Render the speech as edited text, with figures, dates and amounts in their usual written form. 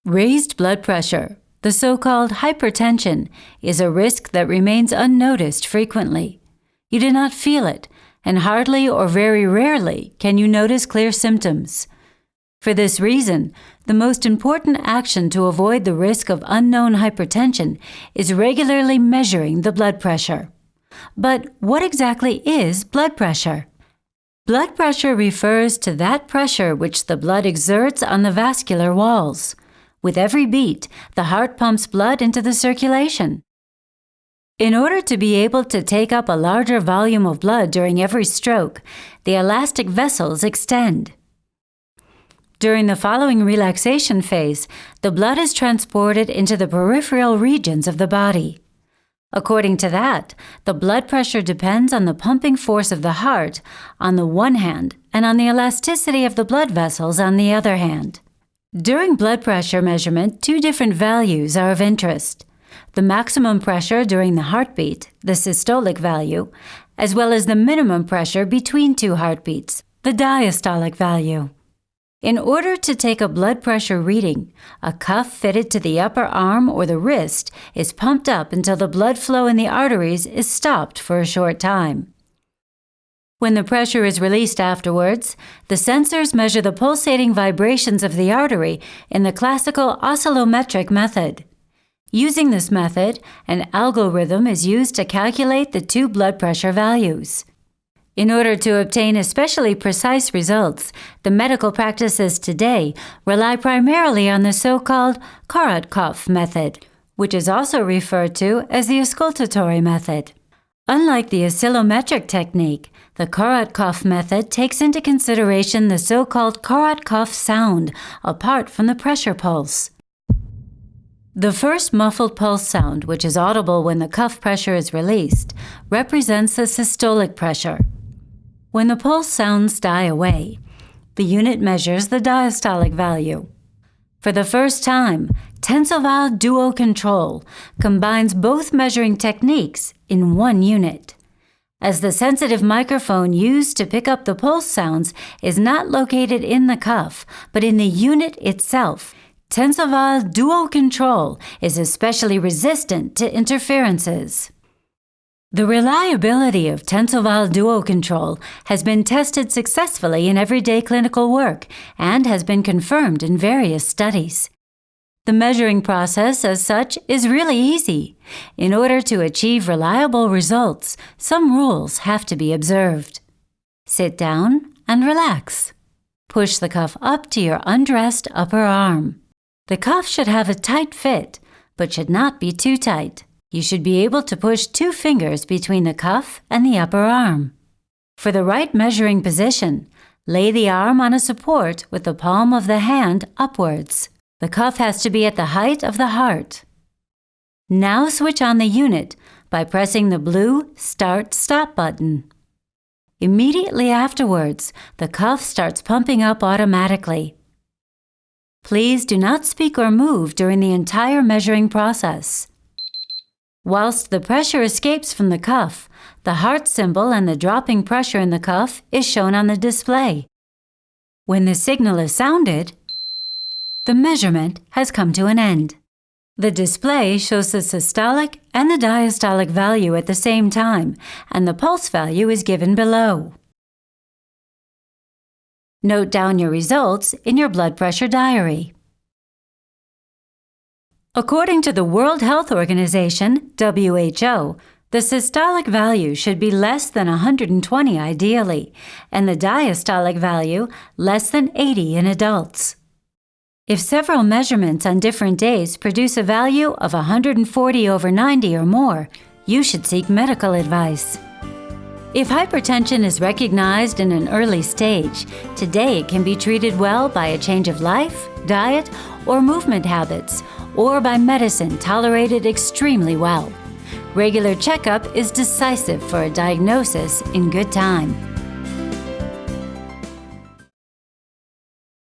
Raised blood pressure, the so-called hypertension, is a risk that remains unnoticed frequently. You do not feel it, and hardly or very rarely can you notice clear symptoms. For this reason, the most important action to avoid the risk of unknown hypertension is regularly measuring the blood pressure. But what exactly is blood pressure? Blood pressure refers to that pressure which the blood exerts on the vascular walls. With every beat, the heart pumps blood into the circulation. In order to be able to take up a larger volume of blood during every stroke, the elastic vessels extend. During the following relaxation phase, the blood is transported into the peripheral regions of the body. According to that, the blood pressure depends on the pumping force of the heart on the one hand and on the elasticity of the blood vessels on the other hand. During blood pressure measurement, two different values are of interest: the maximum pressure during the heartbeat, the systolic value, as well as the minimum pressure between two heartbeats, the diastolic value. In order to take a blood pressure reading, a cuff fitted to the upper arm or the wrist is pumped up until the blood flow in the arteries is stopped for a short time. When the pressure is released afterwards, the sensors measure the pulsating vibrations of the artery in the classical oscillometric method. Using this method, an algorithm is used to calculate the two blood pressure values. In order to obtain especially precise results, the medical practices today rely primarily on the so-called Korotkov Method, which is also referred to as the auscultatory method. Unlike the oscillometric technique, the Korotkov method takes into consideration the so-called Korotkov sound apart from the pressure pulse. The first muffled pulse sound, which is audible when the cuff pressure is released, represents the systolic pressure. When the pulse sounds die away, the unit measures the diastolic value. For the first time, tensoval duo control combines both measuring techniques in one unit. As the sensitive microphone used to pick up the pulse sounds is not located in the cuff, but in the unit itself, tensoval duo control is especially resistant to interferences. The reliability of tensoval duo control has been tested successfully in everyday clinical work and has been confirmed in various studies. The measuring process as such is really easy. In order to achieve reliable results, some rules have to be observed. Sit down and relax. Push the cuff up to your undressed upper arm. The cuff should have a tight fit, but should not be too tight. You should be able to push 2 fingers between the cuff and the upper arm. For the right measuring position, lay the arm on a support with the palm of the hand upwards. The cuff has to be at the height of the heart. Now switch on the unit by pressing the blue Start/Stop button. Immediately afterwards, the cuff starts pumping up automatically. Please do not speak or move during the entire measuring process. Whilst the pressure escapes from the cuff, the heart symbol and the dropping pressure in the cuff is shown on the display. When the signal is sounded, the measurement has come to an end. The display shows the systolic and the diastolic value at the same time, and the pulse value is given below. Note down your results in your blood pressure diary. According to the World Health Organization, WHO, the systolic value should be less than 120 ideally, and the diastolic value less than 80 in adults. If several measurements on different days produce a value of 140/90 or more, you should seek medical advice. If hypertension is recognized in an early stage, today it can be treated well by a change of life, diet, or movement habits, or by medicine tolerated extremely well. Regular checkup is decisive for a diagnosis in good time.